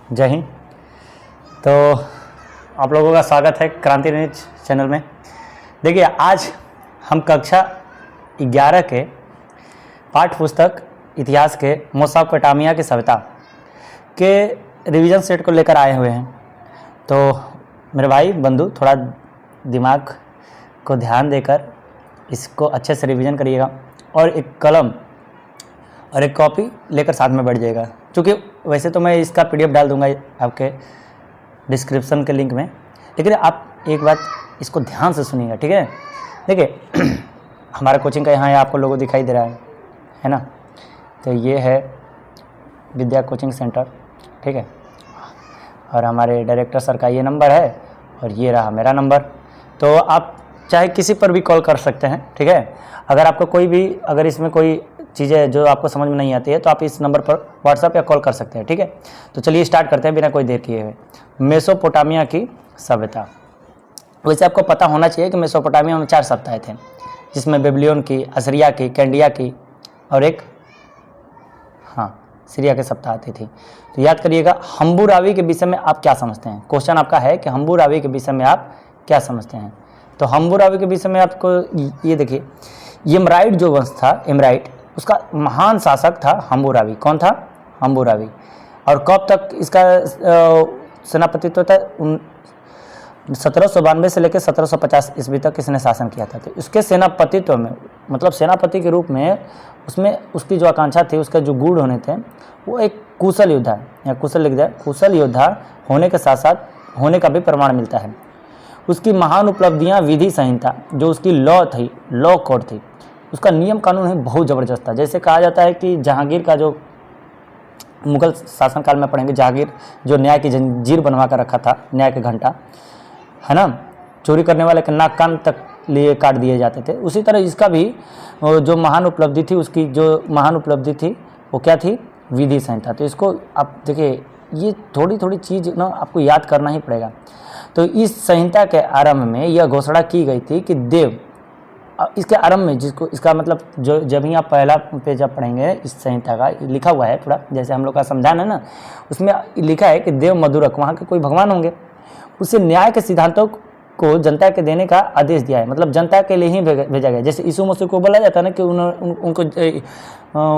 जय हिंद। तो आप लोगों का स्वागत है क्रांति न्यूज चैनल में। देखिए, आज हम कक्षा 11 के पाठ्य पुस्तक इतिहास के मेसोपोटामिया की सभ्यता के रिवीजन सेट को लेकर आए हुए हैं। तो मेरे भाई बंधु, थोड़ा दिमाग को ध्यान देकर इसको अच्छे से रिवीजन करिएगा और एक कलम और एक कॉपी लेकर साथ में बैठ जाएगा। क्योंकि वैसे तो मैं इसका पीडीएफ डाल दूंगा आपके डिस्क्रिप्शन के लिंक में, लेकिन आप एक बात इसको ध्यान से सुनिएगा, ठीक है। देखिए, हमारा कोचिंग का यहाँ आपको लोगों दिखाई दे रहा है ना। तो ये है विद्या कोचिंग सेंटर, ठीक है। और हमारे डायरेक्टर सर का ये नंबर है और ये रहा मेरा नंबर। तो आप चाहे किसी पर भी कॉल कर सकते हैं, ठीक है। अगर आपको कोई भी अगर इसमें कोई चीज़ें जो आपको समझ में नहीं आती है तो आप इस नंबर पर व्हाट्सएप या कॉल कर सकते हैं, ठीक है। तो चलिए स्टार्ट करते हैं बिना कोई देर किए हुए। मेसोपोटामिया की सभ्यता। वैसे आपको पता होना चाहिए कि मेसोपोटामिया में 4 सभ्यताएं थे, जिसमें बेबीलोन की, असीरिया की, कैंडिया की और एक सीरिया की सभ्यता आती थी। तो याद करिएगा, हम्बुरावी के विषय में आप क्या समझते हैं। क्वेश्चन आपका है कि हम्बुरावी के विषय में आप क्या समझते हैं। तो हम्बुरावी के विषय में आपको ये देखिए, एमराइट जो वंश था, एमराइट, उसका महान शासक था हम्बुरावी। कौन था? हम्बुरावी। और कब तक इसका सेनापतित्व था? 1792 से लेकर 1750 ईस्वी तक इसने शासन किया था। तो इसके सेनापतित्व में, मतलब सेनापति के रूप में, उसमें उसकी जो आकांक्षा थी, उसका जो गुण होने थे, वो एक कुशल योद्धा या कुशल लिख दिया, कुशल योद्धा होने के साथ साथ होने का भी प्रमाण मिलता है। उसकी महान उपलब्धियां, विधि संहिता जो उसकी लॉ थी, लॉ कोड थी, उसका नियम कानून है बहुत ज़बरदस्त था। जैसे कहा जाता है कि जहांगीर का जो मुगल शासनकाल में पढ़ेंगे, जहांगीर जो न्याय की जंजीर बनवा कर रखा था, न्याय के घंटा, है ना, चोरी करने वाले के नाक कान तक लिए काट दिए जाते थे। उसी तरह इसका भी जो महान उपलब्धि थी, उसकी जो महान उपलब्धि थी वो क्या थी? विधि संहिता। तो इसको आप देखिए, ये थोड़ी थोड़ी चीज़ ना आपको याद करना ही पड़ेगा। तो इस संहिता के आरंभ में यह घोषणा की गई थी कि देव, इसके आरंभ में, जिसको इसका मतलब जो जब ही आप पहला पेज आप पढ़ेंगे इस संहिता का, लिखा हुआ है पूरा, जैसे हम लोग का संविधान है ना, उसमें लिखा है कि देव मधुरक, वहाँ के कोई भगवान होंगे, उसे न्याय के सिद्धांतों को जनता के देने का आदेश दिया है। मतलब जनता के लिए ही भेजा गया। जैसे यीशु मसीह को बोला जाता है ना कि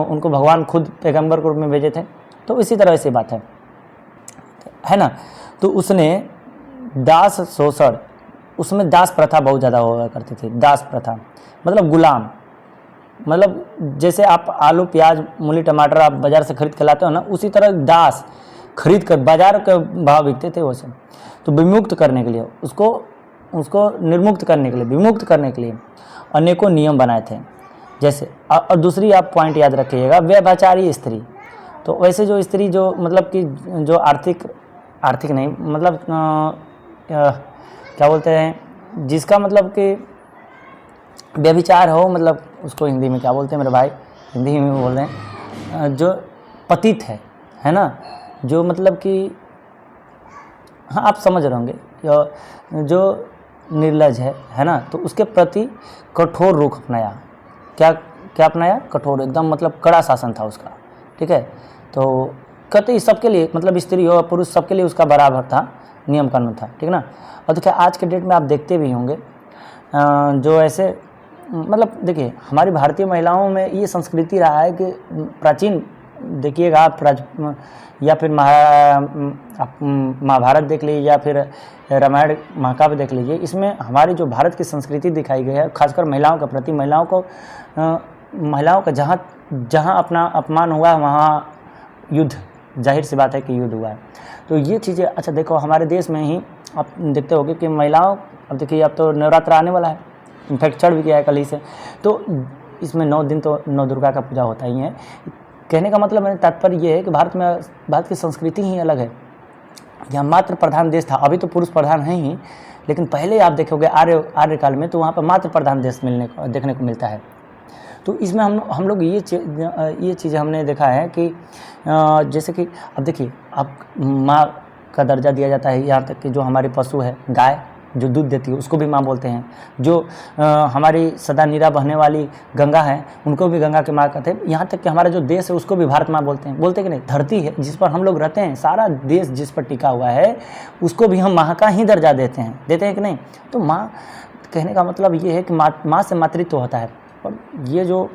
उनको भगवान खुद पैगंबर के रूप में भेजे थे, तो इसी तरह से बात है ना। तो उसने दास शोषण, उसमें दास प्रथा बहुत ज़्यादा हुआ करती थी। दास प्रथा मतलब गुलाम, मतलब जैसे आप आलू, प्याज, मूली, टमाटर आप बाज़ार से खरीद के लाते हो ना, उसी तरह दास खरीद कर बाज़ार के भाव बिकते थे वो सब। तो विमुक्त करने के लिए, उसको निर्मुक्त करने के लिए, विमुक्त करने के लिए अनेकों नियम बनाए थे। जैसे और दूसरी आप पॉइंट याद रखिएगा, व्यभिचारी स्त्री। तो वैसे जो स्त्री जो मतलब कि जो आर्थिक नहीं, मतलब क्या बोलते हैं, जिसका मतलब कि व्यभिचार हो, मतलब उसको हिंदी में क्या बोलते हैं मेरे भाई, हिंदी में बोल रहे हैं, जो पतित है ना, जो मतलब कि हाँ आप समझ रहे होंगे, जो निर्लज है ना, तो उसके प्रति कठोर रुख अपनाया। क्या अपनाया? कठोर, एकदम मतलब कड़ा शासन था उसका, ठीक है। तो कहते सबके लिए, मतलब स्त्री हो पुरुष सबके लिए उसका बराबर था, नियम कानून था, ठीक ना। और देखिए आज के डेट में आप देखते भी होंगे जो ऐसे, मतलब देखिए हमारी भारतीय महिलाओं में ये संस्कृति रहा है कि प्राचीन, देखिएगा आप या फिर महाभारत देख लीजिए या फिर रामायण महाकाव्य देख लीजिए, इसमें हमारी जो भारत की संस्कृति दिखाई गई है, खासकर महिलाओं के प्रति, महिलाओं का जहाँ अपना अपमान हुआ है वहाँ युद्ध, जाहिर सी बात है कि युद्ध हुआ है। तो ये चीज़ें, अच्छा देखो हमारे देश में ही आप देखते होंगे कि महिलाओं, अब देखिए अब तो नवरात्र आने वाला है, इनफैक्ट चढ़ भी गया है कल ही से, तो इसमें 9 दिन तो 9 दुर्गा का पूजा होता ही है। कहने का मतलब मेरा तात्पर्य ये है कि भारत की संस्कृति ही अलग है। यहाँ मात्र प्रधान देश था, अभी तो पुरुष प्रधान है ही, लेकिन पहले आप देखोगे आर्यकाल में तो वहाँ पर मात्र प्रधान देश देखने को मिलता है। तो इसमें हम लोग ये चीज़ हमने देखा है कि जैसे कि अब देखिए, अब माँ का दर्जा दिया जाता है, यहाँ तक कि जो हमारे पशु है, जो दूध देती है उसको भी माँ बोलते हैं। जो हमारी सदा नीरा बहने वाली गंगा है उनको भी गंगा की माँ कहते हैं। यहाँ तक कि हमारा जो देश है उसको भी भारत माँ बोलते हैं। बोलते कि नहीं, धरती है जिस पर हम लोग रहते हैं, सारा देश जिस पर टिका हुआ है उसको भी हम माँ का ही दर्जा देते हैं कि नहीं। तो माँ कहने का मतलब ये है कि माँ से मातृत्व होता है। और ये जो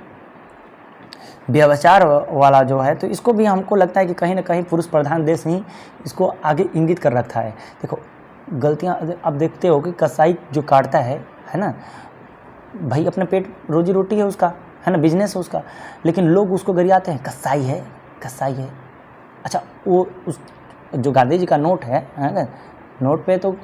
व्यभिचार वाला जो है तो इसको भी हमको लगता है कि कहीं ना कहीं पुरुष प्रधान देश ही इसको आगे इंगित कर रखा है। देखो गलतियाँ अब देखते हो कि कसाई जो काटता है ना, भाई अपने पेट रोजी रोटी है उसका, है ना, बिजनेस है उसका, लेकिन लोग उसको गरियाते हैं, कसाई है कसाई है। अच्छा, वो उस जो गांधी जी का नोट है ना, नोट पे तो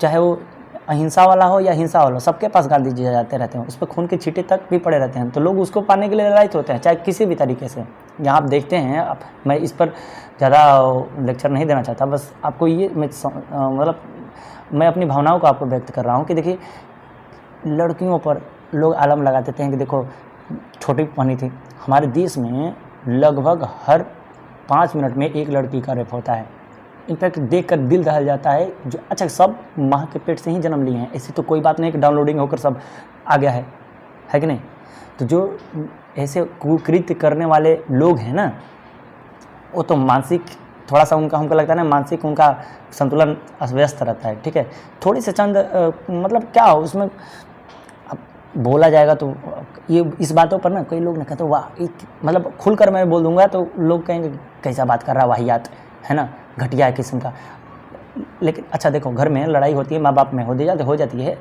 चाहे वो अहिंसा वाला हो या हिंसा वाला हो, सबके पास गांधी जी जाते रहते हैं, उस पर खून के छींटे तक भी पड़े रहते हैं। तो लोग उसको पाने के लिए लड़ाई होते हैं, चाहे किसी भी तरीके से। यहाँ आप देखते हैं, आप मैं इस पर ज़्यादा लेक्चर नहीं देना चाहता, बस आपको ये मतलब मैं अपनी भावनाओं को आपको व्यक्त कर रहा हूँ कि देखिए लड़कियों पर लोग आलम लगा देते हैं कि देखो छोटी पहनी थी। हमारे देश में लगभग हर 5 मिनट में एक लड़की का रेप होता है। इनफैक्ट देखकर दिल दहल जाता है। जो अच्छा सब माँ के पेट से ही जन्म लिए हैं, ऐसी तो कोई बात नहीं कि डाउनलोडिंग होकर सब आ गया है कि नहीं। तो जो ऐसे कुकृत्य करने वाले लोग हैं ना, वो तो मानसिक थोड़ा सा उनका हमको लगता है ना, मानसिक उनका संतुलन अस्त रहता है। ठीक है, थोड़ी से चंद मतलब क्या हो उसमें अब बोला जाएगा तो ये इस बातों पर ना कई लोग ने कहते वाह, मतलब खुलकर मैं बोल दूंगा तो लोग कहेंगे कैसा बात कर रहा वाहियात है ना, घटिया है किस्म का। लेकिन अच्छा देखो, घर में लड़ाई होती है, माँ बाप में हो जाती है,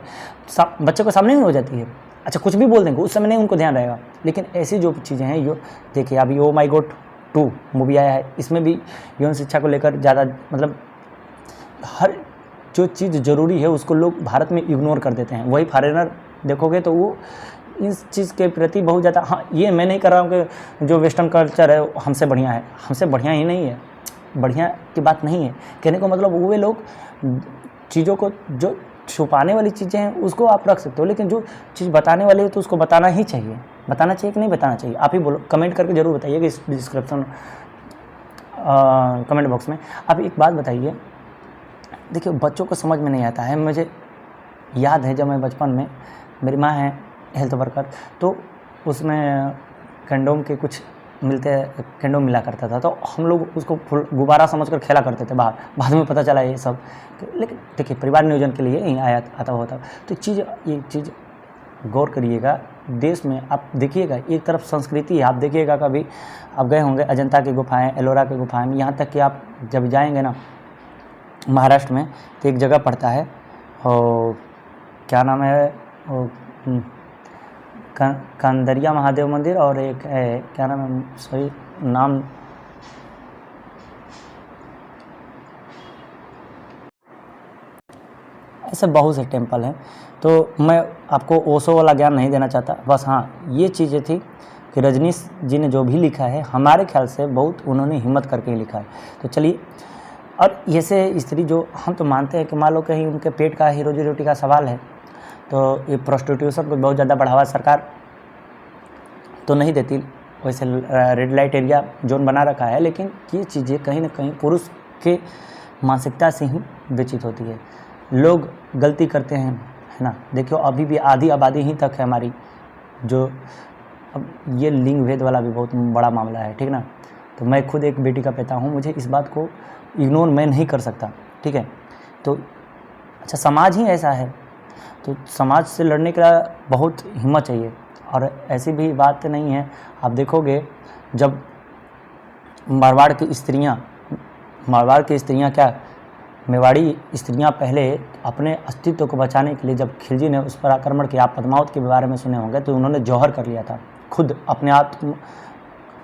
बच्चे को सामने में हो जाती है। अच्छा कुछ भी बोल देंगे उस समय नहीं उनको ध्यान रहेगा। लेकिन ऐसी जो चीज़ें हैं, यो देखिए अभी ओ माई गॉड 2 मूवी आया है, इसमें भी यौन शिक्षा को लेकर ज़्यादा मतलब हर जो चीज़ ज़रूरी है उसको लोग भारत में इग्नोर कर देते हैं। वही फॉरेनर देखोगे तो वो इस चीज़ के प्रति बहुत ज़्यादा, हाँ ये मैं नहीं कर रहा हूँ कि जो वेस्टर्न कल्चर है हमसे बढ़िया है, हमसे बढ़िया ही नहीं है, बढ़िया की बात नहीं है। कहने को मतलब वो लोग चीज़ों को जो छुपाने वाली चीज़ें हैं उसको आप रख सकते हो, लेकिन जो चीज़ बताने वाली है तो उसको बताना ही चाहिए। बताना चाहिए कि नहीं बताना चाहिए, आप ही बोलो, कमेंट करके ज़रूर बताइएगा इस डिस्क्रिप्शन कमेंट बॉक्स में। आप एक बात बताइए, देखिए बच्चों को समझ में नहीं आता है। मुझे याद है जब मैं बचपन में, मेरी माँ है हेल्थ वर्कर, तो उसमें कंडोम के कुछ कंडोम मिला करता था, तो हम लोग उसको गुब्बारा समझकर खेला करते थे बाहर। बाद में पता चला ये सब, लेकिन देखिए परिवार नियोजन के लिए ही आता होता। तो ये चीज़ गौर करिएगा, देश में आप देखिएगा एक तरफ संस्कृति है, आप देखिएगा कभी आप गए होंगे अजंता की गुफाएं, एलोरा की गुफाएं में, यहाँ तक कि आप जब जाएंगे ना महाराष्ट्र में तो एक जगह पड़ता है और क्या नाम है कंदरिया महादेव मंदिर, और एक है क्या नाम है, सही नाम ऐसे बहुत से टेम्पल हैं। तो मैं आपको ओशो वाला ज्ञान नहीं देना चाहता, बस हाँ ये चीज़ें थी कि रजनीश जी ने जो भी लिखा है हमारे ख्याल से बहुत उन्होंने हिम्मत करके ही लिखा है। तो चलिए, और ऐसे स्त्री जो हम तो मानते हैं कि मान लो कहीं उनके पेट का ही रोजी रोटी का सवाल है, तो ये प्रोस्टिट्यूशन को बहुत ज़्यादा बढ़ावा सरकार तो नहीं देती, वैसे रेड लाइट एरिया जोन बना रखा है, लेकिन ये चीज़ें कहीं ना कहीं पुरुष के मानसिकता से ही व्यचित होती है। लोग गलती करते हैं, है ना। देखियो अभी भी आधी आबादी ही तक है हमारी, जो अब ये लिंग भेद वाला भी बहुत बड़ा मामला है, ठीक ना। तो मैं खुद एक बेटी का पिता हूँ, मुझे इस बात को इग्नोर मैं नहीं कर सकता, ठीक है। तो अच्छा समाज ही ऐसा है, तो समाज से लड़ने के लिए बहुत हिम्मत चाहिए। और ऐसी भी बात नहीं है, आप देखोगे जब मारवाड़ की स्त्रियां क्या, मेवाड़ी स्त्रियां पहले अपने अस्तित्व को बचाने के लिए, जब खिलजी ने उस पर आक्रमण किया, आप पद्मावत के बारे में सुने होंगे, तो उन्होंने जौहर कर लिया था खुद अपने आप,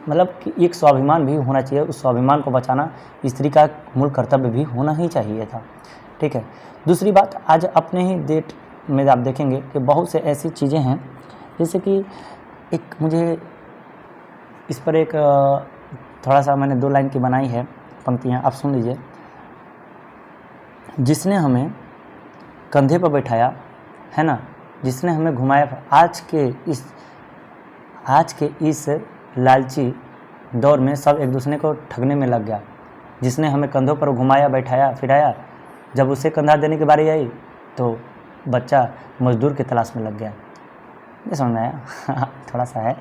मतलब कि एक स्वाभिमान भी होना चाहिए, उस स्वाभिमान को बचाना स्त्री का मूल कर्तव्य भी होना ही चाहिए था, ठीक है। दूसरी बात, आज अपने ही डेट में आप देखेंगे कि बहुत से ऐसी चीज़ें हैं, जैसे कि एक मुझे इस पर एक थोड़ा सा मैंने 2 लाइन की बनाई है पंक्तियाँ, आप सुन लीजिए। जिसने हमें कंधे पर बैठाया है ना, जिसने हमें घुमाया, आज के इस लालची दौर में सब एक दूसरे को ठगने में लग गया। जिसने हमें कंधों पर घुमाया, बैठाया, फिराया, जब उसे कंधा देने की बारी आई तो बच्चा मजदूर की तलाश में लग गया। ये समझ में आया? थोड़ा सा है।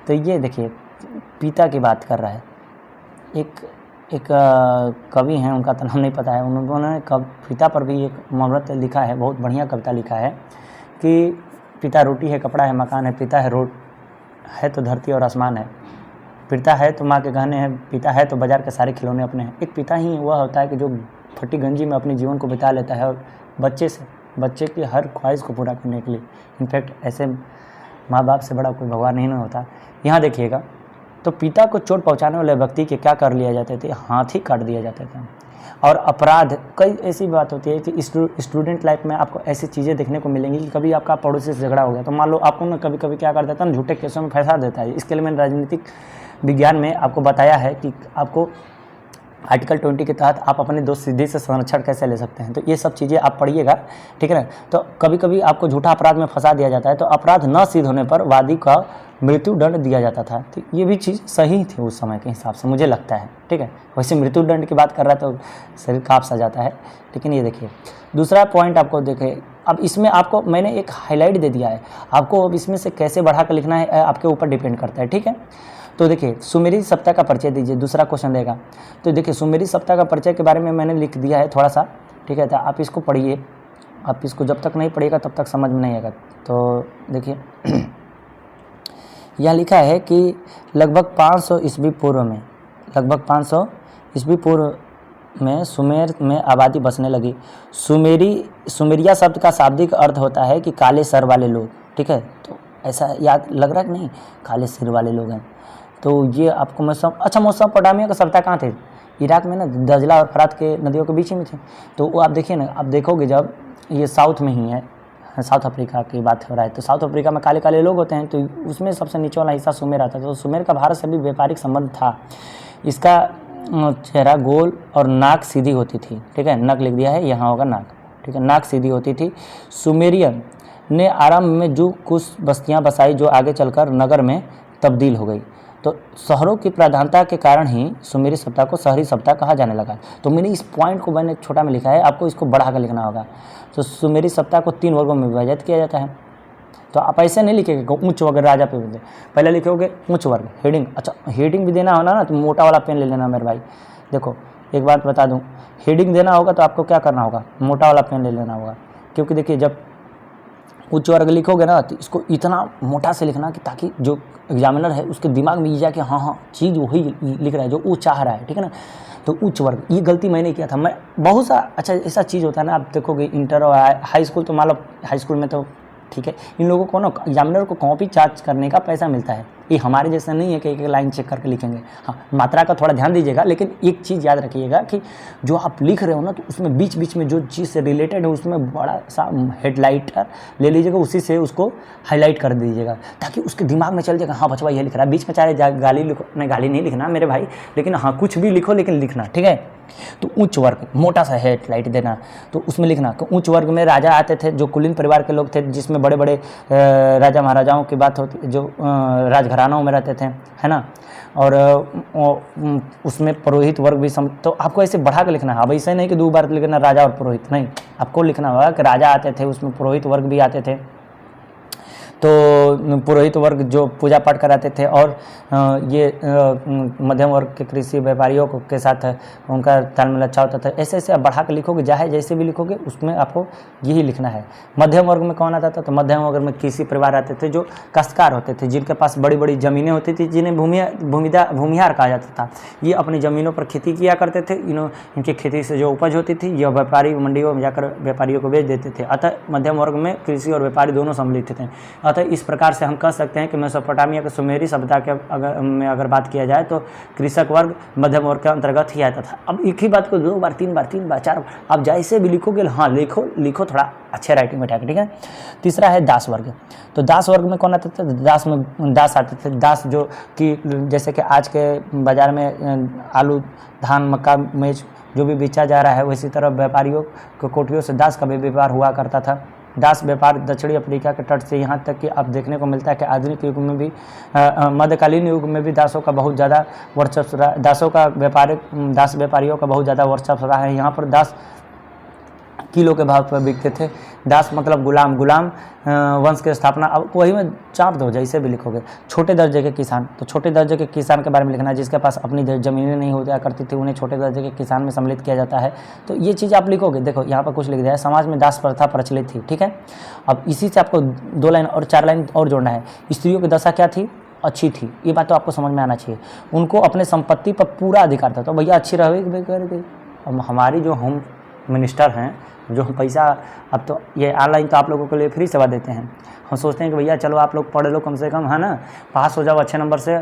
तो ये देखिए पिता की बात कर रहा है। एक कवि हैं, उनका तो नाम नहीं पता है, उन्होंने पिता पर भी एक मुहावरत लिखा है, बहुत बढ़िया कविता लिखा है कि पिता रोटी है, कपड़ा है, मकान है, पिता है तो धरती और आसमान है, पिता है तो माँ के गहने हैं, पिता है तो बाजार के सारे खिलौने अपने हैं। एक पिता ही वह होता है कि जो फटी गंजी में अपने जीवन को बिता लेता है और बच्चे की हर ख्वाहिश को पूरा करने के लिए। इनफैक्ट ऐसे माँ बाप से बड़ा कोई भगवान नहीं होता। यहाँ देखिएगा तो पिता को चोट पहुँचाने वाले व्यक्ति के क्या कर लिया जाते थे? हाथ ही काट दिया जाते थे। और अपराध, कई ऐसी बात होती है कि स्टूडेंट लाइफ में आपको ऐसी चीज़ें देखने को मिलेंगी कि कभी आपका पड़ोसी से झगड़ा हो गया तो मान लो आपको ना कभी कभी क्या कर देता है ना, झूठे केसों में फंसा देता है। इसके लिए मैंने राजनीतिक विज्ञान में आपको बताया है कि आपको आर्टिकल 20 के तहत आप अपने दोस्त सीधे से संरक्षण कैसे ले सकते हैं। तो ये सब चीज़ें आप पढ़िएगा, ठीक है ना। तो कभी कभी आपको झूठा अपराध में फंसा दिया जाता है, तो अपराध न सिद्ध होने पर वादी का मृत्यु दंड दिया जाता था। तो ये भी चीज़ सही थी उस समय के हिसाब से, मुझे लगता है, ठीक है। वैसे मृत्यु दंड की बात कर रहा है तो शरीर काँप सा जाता है। लेकिन ये देखिए दूसरा पॉइंट आपको देखिए, अब इसमें आपको मैंने एक हाईलाइट दे दिया है, आपको अब इसमें से कैसे बढ़ा कर लिखना है आपके ऊपर डिपेंड करता है, ठीक है। तो देखिए सुमेरी सप्ताह का परिचय दीजिए, दूसरा क्वेश्चन देगा। तो देखिए सुमेरी सप्ताह का परिचय के बारे में मैंने लिख दिया है थोड़ा सा, ठीक है। तो आप इसको पढ़िए, आप इसको जब तक नहीं पढ़िएगा तब तक समझ में नहीं आएगा। तो देखिए यहाँ लिखा है कि लगभग 500 ईस्वी पूर्व में सुमेर में आबादी बसने लगी। सुमेरिया शब्द का शाब्दिक अर्थ होता है कि काले सर वाले लोग, ठीक है। तो ऐसा याद लग रहा है कि नहीं, काले सिर वाले लोग हैं। तो ये आपको मेसोपोटामिया का सभ्यता कहाँ थे? इराक में ना, दजला और फरात के नदियों के बीच में थे। तो वो आप देखिए ना, आप देखोगे जब ये साउथ में ही है, साउथ अफ्रीका की बात हो रहा है, तो साउथ अफ्रीका में काले काले लोग होते हैं। तो उसमें सबसे नीचे वाला हिस्सा सुमेर आता था। तो सुमेर का भारत से भी व्यापारिक संबंध था। इसका चेहरा गोल और नाक सीधी होती थी, ठीक है। नक लिख दिया है, यहाँ होगा नाक, ठीक है। नाक सीधी होती थी। सुमेरियन ने आरंभ में जो कुछ बस्तियाँ बसाई जो आगे चलकर नगर में तब्दील हो गई। तो शहरों की प्रधानता के कारण ही सुमेरी सभ्यता को शहरी सभ्यता कहा जाने लगा। तो मैंने इस पॉइंट को मैंने छोटा में लिखा है, आपको इसको बढ़ा कर लिखना होगा। तो सुमेरी सभ्यता को 3 वर्गों में विभाजित किया जाता है। तो आप ऐसे नहीं लिखेंगे उच्च वर्ग राजा पे, पहले लिखोगे उच्च वर्ग हेडिंग। अच्छा हेडिंग भी देना होना ना, तो मोटा वाला पेन ले लेना मेरे भाई। देखो एक बात बता दूँ, हेडिंग देना होगा तो आपको क्या करना होगा, मोटा वाला पेन ले लेना होगा। क्योंकि देखिए जब उच्च वर्ग लिखोगे ना तो इसको इतना मोटा से लिखना कि ताकि जो एग्जामिनर है उसके दिमाग में ये जाए कि हाँ चीज़ वही लिख रहा है जो वो चाह रहा है, ठीक है ना। तो उच्च वर्ग, ये गलती मैंने किया था। मैं बहुत सा अच्छा ऐसा चीज़ होता है ना, आप देखोगे इंटर और हाई स्कूल, तो मान लो हाई स्कूल में तो ठीक है, इन लोगों को ना एग्जामिनर को कॉपी चार्ज करने का पैसा मिलता है। ये हमारे जैसा नहीं है कि एक लाइन चेक करके लिखेंगे। हाँ मात्रा का थोड़ा ध्यान दीजिएगा, लेकिन एक चीज़ याद रखिएगा कि जो आप लिख रहे हो ना, तो उसमें बीच बीच में जो चीज़ से रिलेटेड है उसमें बड़ा सा हेडलाइटर ले लीजिएगा, उसी से उसको हाईलाइट कर दीजिएगा, ताकि उसके दिमाग में चल जाएगा हाँ बचवा ये लिख रहा है। बीच में चाहे गाली लिखो, नहीं गाली नहीं लिखना मेरे भाई, लेकिन हाँ कुछ भी लिखो लेकिन लिखना, ठीक है। तो उच्च वर्ग मोटा सा हेडलाइट देना, तो उसमें लिखना कि उच्च वर्ग में राजा आते थे जो कुलीन परिवार के लोग थे, जिसमें बड़े बड़े राजा महाराजाओं की बात होती, जो राजघरानों में रहते थे, है ना। और उसमें पुरोहित वर्ग भी तो आपको ऐसे बढ़ा के लिखना है। अब ऐसे नहीं कि 2 बार लिखना राजा और पुरोहित, नहीं, आपको लिखना होगा कि राजा आते थे, उसमें पुरोहित वर्ग भी आते थे। तो पुरोहित वर्ग जो पूजा पाठ कराते थे, और ये मध्यम वर्ग के कृषि व्यापारियों के साथ उनका तालमेल अच्छा होता था। ऐसे ऐसे आप बढ़ा के लिखोगे, चाहे जैसे भी लिखोगे उसमें आपको यही लिखना है। मध्यम वर्ग में कौन आता था? तो मध्यम वर्ग में कृषि परिवार आते थे जो काश्तकार होते थे, जिनके पास बड़ी बड़ी ज़मीनें होती थी, जिन्हें भूमिहार कहा जाता था। ये अपनी ज़मीनों पर खेती किया करते थे। इनकी खेती से जो उपज होती थी यह व्यापारी मंडियों में जाकर व्यापारियों को बेच देते थे। अतः मध्यम वर्ग में कृषि और व्यापारी दोनों सम्मिलित थे। अतः इस प्रकार से हम कह सकते हैं कि मेसोपोटामिया के सुमेरी सभ्यता के अगर बात किया जाए तो कृषक वर्ग मध्यम वर्ग के अंतर्गत ही आता था। अब एक ही बात को 2 बार 3 बार 4 बार आप जैसे भी लिखोगे, हाँ लिखो थोड़ा अच्छे राइटिंग में ठीक है। तीसरा है दास वर्ग। तो दास वर्ग में कौन आते थे? दास आते थे। दास जो कि जैसे कि आज के बाज़ार में आलू धान मक्का मेज जो भी बेचा जा रहा है, वैसी तरह व्यापारियों को कोठियों से दास का भी व्यापार हुआ करता था। दास व्यापार दक्षिणी अफ्रीका के तट से यहाँ तक कि अब देखने को मिलता है कि आधुनिक युग में भी, मध्यकालीन युग में भी दासों का बहुत ज़्यादा वर्चस्व दास व्यापारियों का बहुत ज़्यादा वर्चस्व रहा है। यहाँ पर दास किलो के भाव पर बिकते थे। दास मतलब गुलाम, गुलाम वंश की स्थापना, अब वही में चाप दो जैसे भी लिखोगे। छोटे दर्जे के किसान, तो छोटे दर्जे के किसान के बारे में लिखना है जिसके पास अपनी ज़मीनें नहीं हो जाया करती थी, उन्हें छोटे दर्जे के किसान में सम्मिलित किया जाता है। तो ये चीज़ आप लिखोगे। देखो यहाँ पर कुछ लिख दिया है, समाज में दास प्रथा प्रचलित थी, ठीक है। अब इसी से आपको 2 लाइन और 4 लाइन और जोड़ना है। स्त्रियों की दशा क्या थी? अच्छी थी, ये बात तो आपको समझ में आना चाहिए। उनको अपने संपत्ति पर पूरा अधिकार था, तो भैया अच्छी रहेगी करके। अब हमारी जो होम मिनिस्टर हैं, जो हम पैसा, अब तो ये ऑनलाइन तो आप लोगों के लिए फ्री सेवा देते हैं। हम सोचते हैं कि भैया चलो आप लोग पढ़ लो कम से कम, है ना, पास हो जाओ अच्छे नंबर से,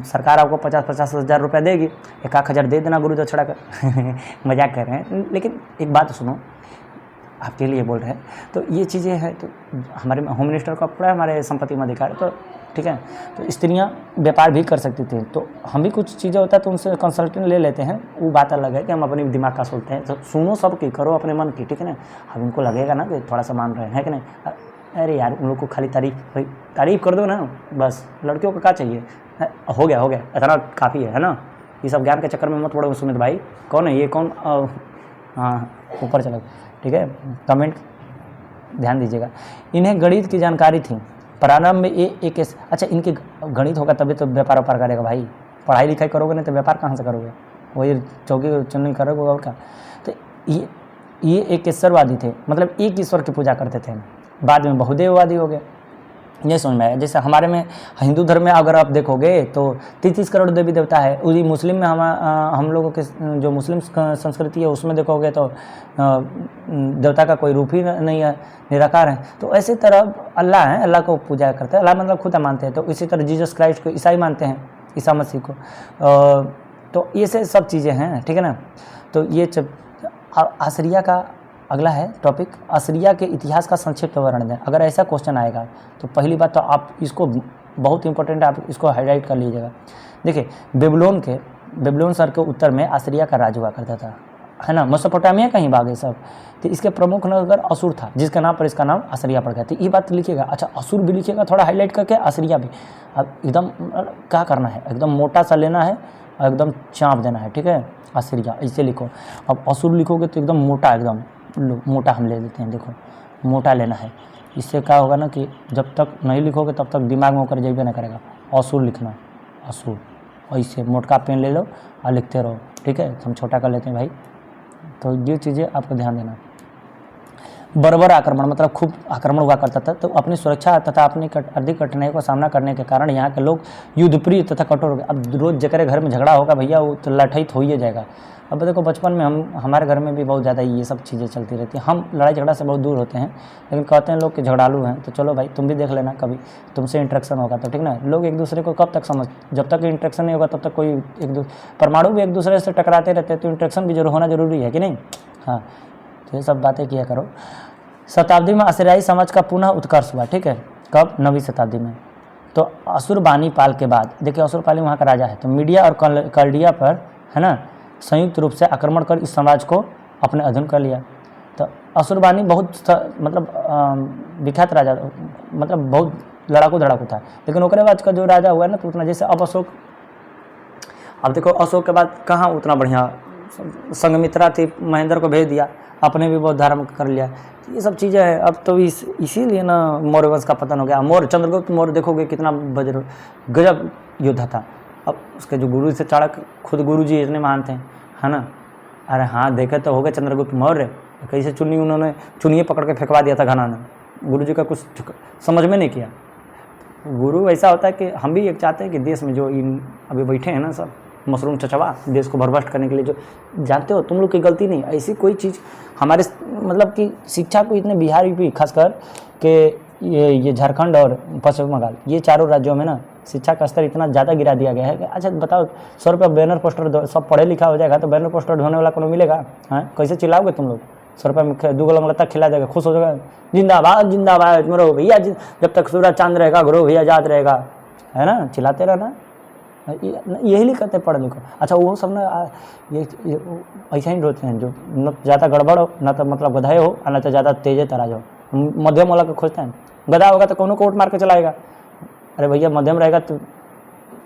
सरकार आपको 50-50 हज़ार रुपये देगी, 1-1 हज़ार दे देना गुरु दक्षिणा कर। मजाक कर रहे हैं, लेकिन एक बात सुनो, आपके लिए बोल रहे हैं। तो ये चीज़ें हैं, तो हमारे होम मिनिस्टर का पूरा हमारे संपत्ति में अधिकार, तो ठीक है। तो स्त्रियां व्यापार भी कर सकती थी, तो हम भी कुछ चीज़ें होता है तो उनसे कंसल्टेंट ले लेते हैं, वो बात अलग है कि हम अपनी दिमाग का सोचते हैं। तो सुनो सबकी, करो अपने मन की, ठीक है ना। अब उनको लगेगा ना कि थोड़ा सा मान रहे हैं कि नहीं, अरे यार उन लोग को खाली तारीफ कर दो ना बस। लड़कियों को क्या चाहिए, हो गया इतना काफ़ी है ना। ये सब ज्ञान के चक्कर में मत पड़ो। सुमित भाई कौन है ये, कौन, हाँ ऊपर चलो, ठीक है। कमेंट ध्यान दीजिएगा। इन्हें गणित की जानकारी थी। प्रारंभ में एक अच्छा, इनके गणित होगा तभी तो व्यापार करेगा भाई। पढ़ाई लिखाई करोगे नहीं तो व्यापार कहाँ से करोगे, वही चौकी चुननी करोगे और क्या। तो ये एक ईश्वरवादी थे, मतलब एक ईश्वर की पूजा करते थे। बाद में बहुदेववादी हो गए। ये समझ में आया। जैसे हमारे में हिंदू धर्म में अगर आप देखोगे तो 33 करोड़ देवी देवता है। उसी मुस्लिम में हम लोगों के जो मुस्लिम संस्कृति है उसमें देखोगे तो देवता का कोई रूप ही नहीं है, निराकार है। तो ऐसी तरह अल्लाह है, अल्लाह को पूजा करते हैं। अल्लाह मतलब खुदा मानते हैं। तो इसी तरह जीसस क्राइस्ट को ईसाई मानते हैं, ईसा मसीह को। तो ये से सब चीज़ें हैं, ठीक है ना। तो ये आसरिया का अगला है टॉपिक, आसरिया के इतिहास का संक्षिप्त विवरण दें। अगर ऐसा क्वेश्चन आएगा तो पहली बात तो आप इसको, बहुत इंपॉर्टेंट है, आप इसको हाईलाइट कर लीजिएगा। देखिए बेबीलोन शहर के उत्तर में आसरिया का राज हुआ करता था, है ना। मेसोपोटामिया कहीं भागे सब। तो इसके प्रमुख नगर असुर था, जिसके नाम पर इसका नाम आसरिया पड़ गया। तो ये बात लिखिएगा। अच्छा, असुर भी लिखिएगा थोड़ा हाईलाइट करके, आसरिया भी। अब एकदम क्या करना है, एकदम मोटा सा लेना है और एकदम चाँप देना है, ठीक है। आसरिया ऐसे लिखो। अब असुर लिखोगे तो एकदम मोटा, एकदम मोटा हम ले लेते हैं। देखो मोटा लेना है। इससे क्या होगा ना कि जब तक नहीं लिखोगे तब तक दिमाग में होकर जाइए ना करेगा। असुर लिखना, असुर ऐसे मोटका पेन ले लो और लिखते रहो, ठीक है। हम छोटा कर लेते हैं भाई। तो ये चीज़ें आपको ध्यान देना। बर्बर आक्रमण, मतलब खूब आक्रमण हुआ करता था। तो अपनी सुरक्षा तथा अपनी अधिक कठिनाई का सामना करने के कारण यहाँ के लोग युद्धप्रिय तथा कठोर हो गए। अब रोज़ जकरे घर में झगड़ा होगा भैया, वो तो लड़ाई हो ही जाएगा। अब देखो बचपन में हमारे घर में भी बहुत ज़्यादा ये सब चीज़ें चलती रहती हैं। हम लड़ाई झगड़ा से बहुत दूर होते हैं, लेकिन कहते हैं लोग कि झगड़ालू हैं। तो चलो भाई तुम भी देख लेना, कभी तुमसे इंटरेक्शन होगा तो, ठीक ना। लोग एक दूसरे को कब तक जब तक इंटरेक्शन नहीं होगा तब तक कोई परमाणु भी एक दूसरे से टकराते रहते हैं। तो इंटरेक्शन भी होना जरूरी है कि नहीं। हाँ, तो ये सब बातें किया करो। शताब्दी में आसियाई समाज का पुनः उत्कर्ष हुआ, ठीक है। कब? 9वीं शताब्दी में। तो असुरबानीपाल के बाद, देखिए असुरपाली वहाँ का राजा है। तो मीडिया और कल्डिया पर, है ना, संयुक्त रूप से आक्रमण कर इस समाज को अपने अधीन कर लिया। तो असुरबानी बहुत मतलब विख्यात राजा, मतलब बहुत लड़ाकू धड़ाकू था। लेकिन ओकरे बाद का जो राजा हुआ है ना, तो उतना, जैसे अब अशोक, अब देखो अशोक के बाद कहाँ उतना बढ़िया, संघमित्रा थी, महेंद्र को भेज दिया, अपने भी बहुत धर्म कर लिया। ये सब चीज़ें हैं। अब तो इसीलिए ना मौर्य वंश का पतन हो गया। चंद्रगुप्त मौर्य देखोगे कितना गजब योद्धा था। अब उसके जो गुरु से चाणक्य, खुद गुरु जी इतने महान थे, है ना। अरे हाँ, देखे तो हो गए चंद्रगुप्त मौर्य कैसे चुनिए पकड़ के फेंकवा दिया था घना ने। गुरु जी का कुछ समझ में नहीं किया। गुरु ऐसा होता है कि हम भी एक चाहते हैं कि देश में जो इन अभी बैठे हैं ना सब मशरूम चचवा, देश को भरभस्ट करने के लिए, जो जानते हो तुम लोग की गलती नहीं, ऐसी कोई चीज़ हमारे मतलब कि शिक्षा को इतने बिहार यूपी खासकर कि ये झारखंड और पश्चिम बंगाल, ये चारों राज्यों में ना शिक्षा का स्तर इतना ज़्यादा गिरा दिया गया है कि अच्छा बताओ, 100 रुपये बैनर पोस्टर, सब पढ़े लिखा हो जाएगा तो बैनर पोस्टर ढोने वाला को मिलेगा? हाँ, कैसे चिल्लाओगे तुम लोग? 100 रुपये में 2 गला तक खिला देगा, खुश हो जाएगा, जिंदाबाद जिंदाबाद मरो भैया, जब तक सूरज चांद रहेगा गुरु भैया याद रहेगा, है ना, चिल्लाते रहना। यही लिखते पढ़ लिखो। अच्छा वो सब ना ये ऐसा ही होते हैं जो न ज़्यादा गड़बड़ हो, ना तो मतलब गधाए हो, और ना तो ज़्यादा तेजे तराज हो। मध्यम वाला को खोजते हैं। गधा होगा तो कोनो कोट मार के चलाएगा। अरे भैया मध्यम रहेगा तो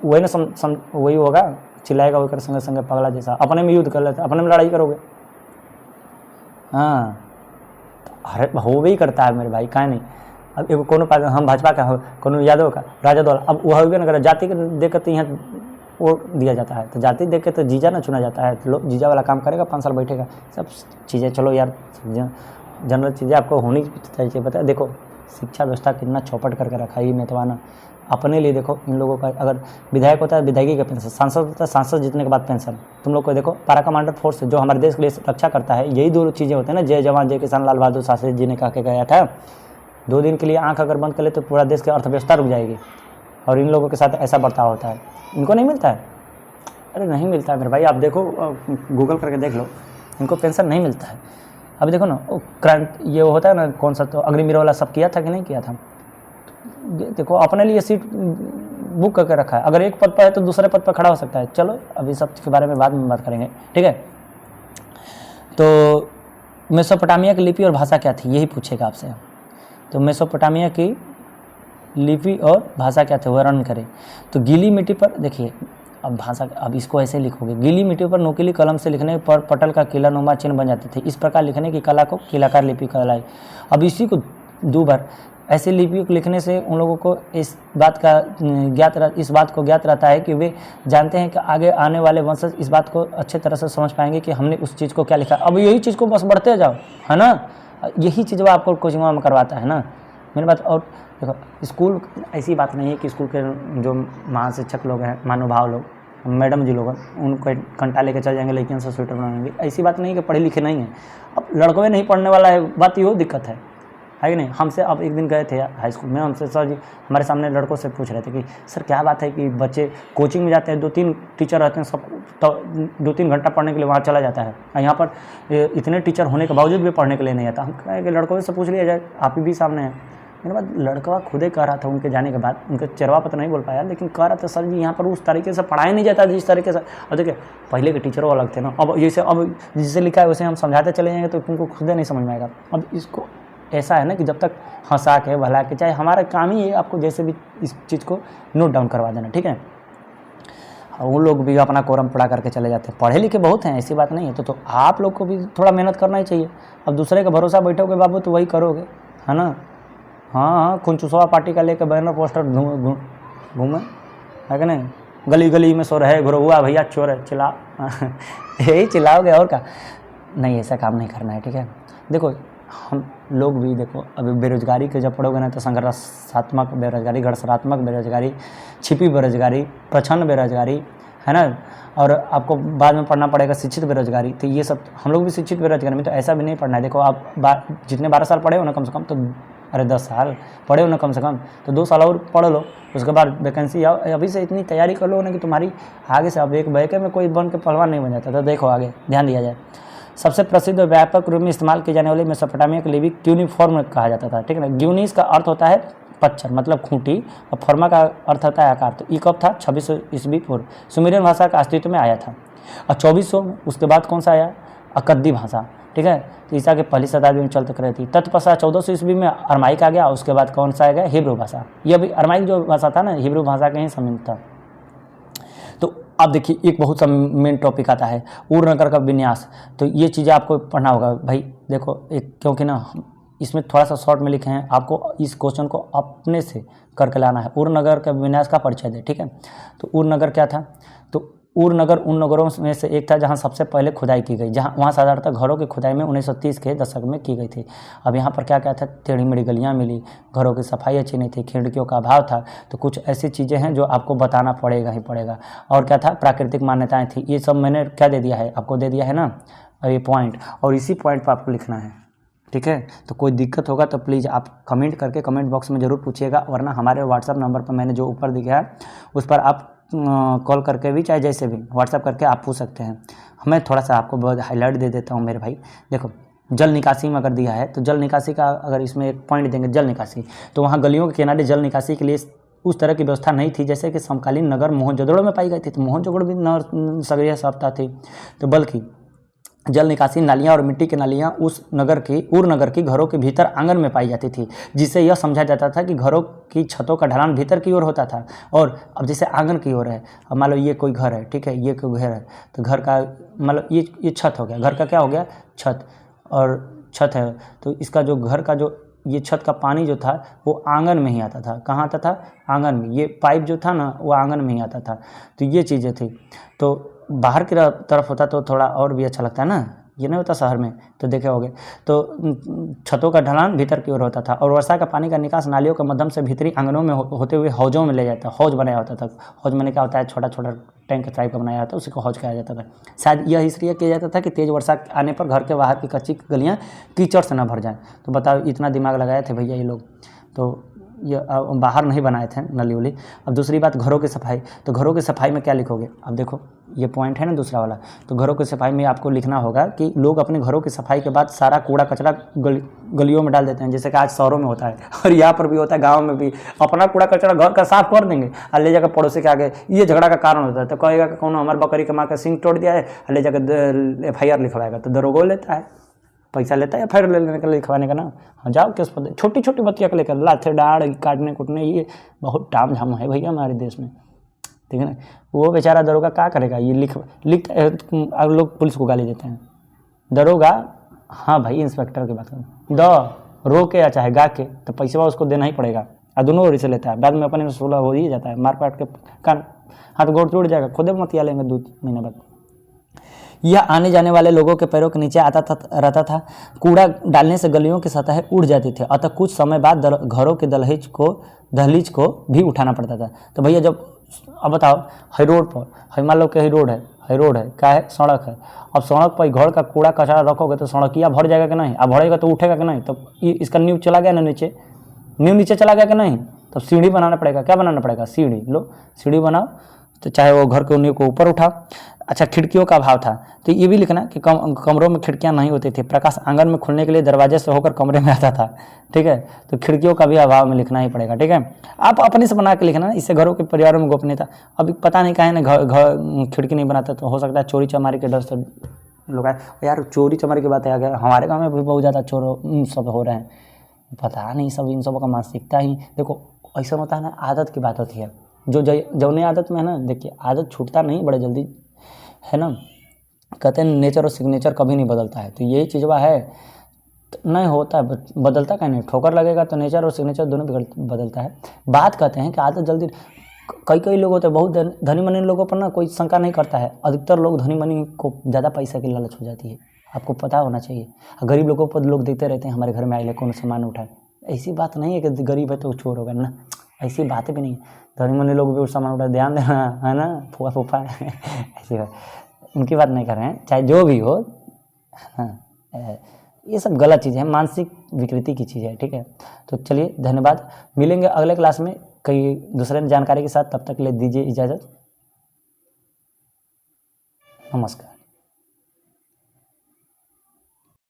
वही ना वही होगा, चिल्लाएगा वो कर संगे पगला जैसा, अपने में युद्ध कर लेते, अपने में लड़ाई करोगे। हाँ, अरे हो भी करता है मेरे भाई, काहे नहीं। अब एगो कोनो पार्टी, हम भाजपा का हो, कोनो यादव का, राजद वाला, अब वह भी ना करे, जाति के देख के तो यहाँ वोट दिया जाता है, तो जाति देख के तो जीजा ना चुना जाता है, तो लोग जीजा वाला काम करेगा, 5 साल बैठेगा, सब चीज़ें। चलो यार, जनरल चीज़ें आपको होनी चाहिए। पता है, देखो शिक्षा व्यवस्था कितना चौपट करके रखा है ये नेतवा ना। अपने लिए देखो, इन लोगों का अगर विधायक होता है विधायकी का पेंशन, सांसद होता है सांसद जीतने के बाद पेंशन। तुम लोग को देखो, पारा कमांडर फोर्स जो हमारे देश के लिए रक्षा करता है, यही 2 चीज़ें होते हैं ना। जय जवान जय किसान, लाल बहादुर शास्त्री जी ने कह के गया था। 2 दिन के लिए आंख अगर बंद कर ले तो पूरा देश की अर्थव्यवस्था रुक जाएगी। और इन लोगों के साथ ऐसा बर्ताव होता है, इनको नहीं मिलता है। अरे नहीं मिलता है मेरे भाई, आप देखो, गूगल करके देख लो, इनको पेंशन नहीं मिलता है। अब देखो ना, ये होता है ना, कौन सा तो अग्निवीर वाला सब किया था कि नहीं किया था। देखो अपने लिए सीट बुक करके रखा है, अगर एक पद पर है तो दूसरे पद पर खड़ा हो सकता है। चलो अभी सब के बारे में बाद में बात करेंगे, ठीक है। तो मेसोपोटामिया की लिपि और भाषा क्या थी, यही पूछेगा आपसे। तो मेसोपोटामिया की लिपि और भाषा क्या थे, वर्णन करें। तो गीली मिट्टी पर, देखिए अब भाषा, अब इसको ऐसे लिखोगे, गीली मिट्टी पर नोकीली कलम से लिखने पर पटल का किलानुमा चिन्ह बन जाते थे। इस प्रकार लिखने की कला को किलाकार लिपि कहलाई। अब इसी को 2 बार ऐसी लिपि को लिखने से उन लोगों को इस बात को ज्ञात रहता है कि वे जानते हैं कि आगे आने वाले वंशज इस बात को अच्छे तरह से समझ पाएंगे कि हमने उस चीज़ को क्या लिखा। अब यही चीज़ को बस बढ़ते जाओ, है ना, यही चीज़ वो आपको कोचिंग में करवाता है ना, मेरी बात। और देखो, स्कूल ऐसी बात नहीं है कि स्कूल के जो महाशिक्षक लोग हैं, महानुभाव लोग, मैडम जी लोग, उनको कंटा लेके चल जाएंगे, लड़कियों से स्वेटर बनाएंगे, ऐसी बात नहीं कि पढ़े लिखे नहीं है। अब लड़कों में नहीं पढ़ने वाला है, बात ये दिक्कत है कि नहीं। हमसे अब एक दिन गए थे हाई स्कूल में, हमसे सर जी हमारे सामने लड़कों से पूछ रहे थे कि सर क्या बात है कि बच्चे कोचिंग में जाते हैं, 2-3 टीचर रहते हैं, सब तो 2-3 घंटा पढ़ने के लिए वहाँ चला जाता है, और यहाँ पर इतने टीचर होने के बावजूद भी पढ़ने के लिए नहीं आता। हम कहें कि लड़कों से पूछ लिया जाए, आप ही भी सामने हैं। मेरे बाद लड़का खुद ही कह रहा था उनके जाने के बाद, उनके चरवा पर तो नहीं बोल पाया, लेकिन कह रहा था सर जी यहाँ पर उस तरीके से पढ़ाया नहीं जाता जिस तरीके से। और देखिए पहले के टीचरों अलग थे ना, अब जैसे अब जिसे लिखा है वैसे हम समझाते चले जाएंगे तो तुमको खुद नहीं समझ में आएगा। अब इसको ऐसा है ना कि जब तक हंसा के भला के, चाहे हमारा काम ही है आपको जैसे भी इस चीज़ को नोट डाउन करवा देना, ठीक है। वो लोग भी अपना कोरम पढ़ा करके चले जाते हैं, पढ़े लिखे बहुत हैं, ऐसी बात नहीं है। तो आप लोग को भी थोड़ा मेहनत करना ही चाहिए। अब दूसरे का भरोसा बैठोगे बाबू तो वही करोगे, है ना। हाँ, खुनचुसवा पार्टी का लेकर बैनर पोस्टर घूमे, है कि नहीं, गली गली में सो रहे, घुरहुआ भैया चोर है, चिल्ला यही चिल्लाओगे और क्या। नहीं, ऐसा काम नहीं करना है, ठीक है। देखो हम लोग भी देखो, अभी बेरोजगारी के जब पढ़ोगे ना तो संघर्षात्मक बेरोजगारी, घर्षणात्मक बेरोजगारी, छिपी बेरोजगारी, प्रछन्न बेरोजगारी, है ना। और आपको बाद में पढ़ना पड़ेगा शिक्षित बेरोजगारी। तो ये सब हम लोग भी शिक्षित बेरोजगारी में, तो ऐसा भी नहीं पढ़ना है। देखो आप जितने 12 साल पढ़े हो ना कम से कम, तो अरे 10 साल पढ़े हो ना कम से कम, तो 2 साल और पढ़ लो, उसके बाद वैकेंसी आओ। अभी से इतनी तैयारी कर लो ना कि तुम्हारी आगे से, अब एक बैके में कोई बन के पहलवान नहीं बन जाता। तो देखो आगे ध्यान दिया जाए। सबसे प्रसिद्ध और व्यापक रूप में इस्तेमाल किए जाने वाले मेसोपोटामिया के लिपि क्यूनिफॉर्म कहा जाता था, ठीक है ना। ग्यूनिस का अर्थ होता है पत्थर, मतलब खूंटी, और फॉर्मा का अर्थ होता है आकार। तो ये कब था, 2600 ईस्वी पूर्व सुमेरियन भाषा का अस्तित्व में आया था। और 2400 उसके बाद कौन सा आया, अकद्दी भाषा, ठीक है। तो ईसा के पहली शताब्दी में चलते रही थी। तत्पश्चात 1400 ईस्वी में अरमाइक आ गया, उसके बाद कौन सा आ गया, हिब्रू भाषा। ये अभी अरमाइक जो भाषा था ना, हिब्रू भाषा के ही समान था। तो अब देखिए एक बहुत सा मेन टॉपिक आता है, उर नगर का विन्यास। तो ये चीज़ें आपको पढ़ना होगा भाई। देखो एक, क्योंकि ना इसमें थोड़ा सा शॉर्ट में लिखे हैं, आपको इस क्वेश्चन को अपने से करके लाना है। उर नगर का विन्यास का परिचय दे, ठीक है। तो उर नगर क्या था, तो उर नगर उन नगरों में से एक था जहां सबसे पहले खुदाई की गई, जहां वहां साधारणतः घरों की खुदाई में 1930 के दशक में की गई थी। अब यहाँ पर क्या क्या था, टेढ़ी मेढ़ी गलियाँ मिली, घरों की सफाई अच्छी नहीं थी, खिड़कियों का अभाव था। तो कुछ ऐसी चीज़ें हैं जो आपको बताना पड़ेगा ही पड़ेगा। और क्या था, प्राकृतिक मान्यताएँ थी। ये सब मैंने क्या दे दिया है, आपको दे दिया है ना ये पॉइंट, और इसी पॉइंट पर आपको लिखना है, ठीक है। तो कोई दिक्कत होगा तो प्लीज़ आप कमेंट करके कमेंट बॉक्स में ज़रूर पूछिएगा, वरना हमारे व्हाट्सअप नंबर पर मैंने जो ऊपर दिया है उस पर आप कॉल करके भी, चाहे जैसे भी व्हाट्सअप करके आप पूछ सकते हैं। मैं थोड़ा सा आपको बहुत हाईलाइट दे देता हूँ मेरे भाई। देखो जल निकासी में अगर दिया है तो जल निकासी का अगर इसमें एक पॉइंट देंगे, जल निकासी, तो वहाँ गलियों के किनारे जल निकासी के लिए उस तरह की व्यवस्था नहीं थी जैसे कि समकालीन नगर मोहनजोदड़ो में पाई गई थी। तो मोहनजोदड़ो भी न सगरिया सप्ताह थी, तो बल्कि जल निकासी नालियाँ और मिट्टी की नालियाँ उस नगर की, उर नगर की घरों के भीतर आंगन में पाई जाती थी, जिससे यह समझा जाता था कि घरों की छतों का ढलान भीतर की ओर होता था। और अब जैसे आंगन की ओर है, अब मान लो ये कोई घर है, ठीक है, ये कोई घर है, तो घर का मतलब ये छत हो गया, घर का क्या हो गया, छत। और छत है, तो इसका जो घर का जो ये छत का पानी जो था वो आंगन में ही आता था। कहाँ आता था? आंगन में। ये पाइप जो था ना वो आंगन में ही आता था। तो ये चीज़ें थी। तो बाहर की तरफ होता तो थोड़ा और भी अच्छा लगता है ना, ये नहीं होता शहर में, तो देखे होगे। तो छतों का ढलान भीतर की ओर होता था और वर्षा का पानी का निकास नालियों के माध्यम से भीतरी आंगनों में होते हुए हौजों में ले जाता। हौज बनाया होता था। हौज मैंने क्या होता है, छोटा छोटा टैंक टाइप का बनाया होता है, उसी को हौज कहा जाता था। शायद यह इसलिए किया जाता था कि तेज़ वर्षा आने पर घर के बाहर की कच्ची गलियाँ कीचड़ से न भर जाएँ। तो बताओ इतना दिमाग लगाए थे भैया ये लोग। तो ये बाहर नहीं बनाए थे नली उली। अब दूसरी बात, घरों की सफाई। तो घरों की सफाई में क्या लिखोगे? अब देखो ये पॉइंट है ना दूसरा वाला। तो घरों की सफाई में आपको लिखना होगा कि लोग अपने घरों की सफाई के बाद सारा कूड़ा कचरा गलियों में डाल देते हैं, जैसे कि आज शहरों में होता है और यहाँ पर भी होता है, गाँव में भी। अपना कूड़ा कचरा घर का साफ कर देंगे और ले जाकर पड़ोसी के आगे, ये झगड़ा का कारण होता है। तो कहेगा कि कौन हमारे बकरी के माँ का सिंग तोड़ दिया है, ले जाकर FIR लिखवाएगा। तो दरोगा लेता है, पैसा लेता है FIR लेने का, लिखवाने का ना। हाँ जाओ केस पर, छोटी छोटी बत्तियाँ को लेकर लाथे डाढ़ काटने कूटने, ये बहुत टाम झाम है भैया हमारे देश में, ठीक है ना। वो बेचारा दरोगा क्या करेगा? ये लिख अब लोग पुलिस को गाली देते हैं। दरोगा, हाँ भाई इंस्पेक्टर की बात करूँ, रो के या चाहे गा के, तो पैसा उसको देना ही पड़ेगा। और दोनों ओर से लेता है, बाद में अपने में 16 हो ही जाता है, मार काट के कान हाथ गोड़ टूट जाएगा, खुदे मतिया लेंगे 2 महीने बाद। यह आने जाने वाले लोगों के पैरों के नीचे रहता था। कूड़ा डालने से गलियों की सतह उड़ जाती थी, अतः कुछ समय बाद घरों के दहलीज को भी उठाना पड़ता था। तो भैया जब, अब बताओ, हाई रोड पर, हाई मान लो कि हाई रोड है, क्या है? सड़क है। अब सड़क पर घर का कूड़ा कचरा रखोगे तो सड़किया भर जाएगा कि नहीं? अब भरेगा तो उठेगा कि नहीं? तो इसका नींव चला गया ना नीचे, नींव नीचे चला गया कि नहीं? तो सीढ़ी बनाना पड़ेगा। क्या बनाना पड़ेगा? सीढ़ी। लो सीढ़ी बनाओ, तो चाहे वो घर के नींव को ऊपर उठाओ। अच्छा, खिड़कियों का अभाव था, तो ये भी लिखना कि कमरों में खिड़कियां नहीं होती थी। प्रकाश आंगन में खुलने के लिए दरवाजे से होकर कमरे में आता था, ठीक है। तो खिड़कियों का भी अभाव में लिखना ही पड़ेगा, ठीक है। आप अपने से बना के लिखना, इससे घरों के परिवारों में गोपनीयता। अभी पता नहीं कहे ना घर खिड़की नहीं बनाता, तो हो सकता है चोरी चमारी के डर से लोग आए। यार चोरी चमारी की बात है, अगर हमारे गाँव में भी बहुत ज़्यादा चोर सब हो रहे हैं, पता नहीं सब इन सबों का मानसिकता ही। देखो ऐसा होता है ना, आदत की बात होती है। जो जौने आदत में है ना, देखिए आदत छूटता नहीं बड़े जल्दी, है ना। कहते हैं नेचर और सिग्नेचर कभी नहीं बदलता है, तो यही चीज़वा है। तो नहीं होता है, बदलता क्या नहीं, ठोकर लगेगा तो नेचर और सिग्नेचर दोनों बदलता है। बात कहते हैं कि आदत जल्दी, कई लोग होते हैं बहुत धनी मनी लोगों पर ना कोई शंका नहीं करता है। अधिकतर लोग धनी मनी को ज़्यादा पैसा की लालच हो जाती है, आपको पता होना चाहिए। गरीब लोगों पर लोग देखते रहते हैं, हमारे घर में आए कौन सामान उठाए। ऐसी बात नहीं है कि गरीब है तो चोर होगा ना, ऐसी बातें भी नहीं। धनी मनी लोग भी उस सामान उठाए, ध्यान देना है ना, फूफा ऐसी बात, उनकी बात नहीं कर रहे हैं, चाहे जो भी हो। हाँ, ये सब गलत चीज़ है, मानसिक विकृति की चीज़ है, ठीक है। तो चलिए धन्यवाद, मिलेंगे अगले क्लास में कई दूसरे जानकारी के साथ। तब तक ले दीजिए इजाज़त, नमस्कार।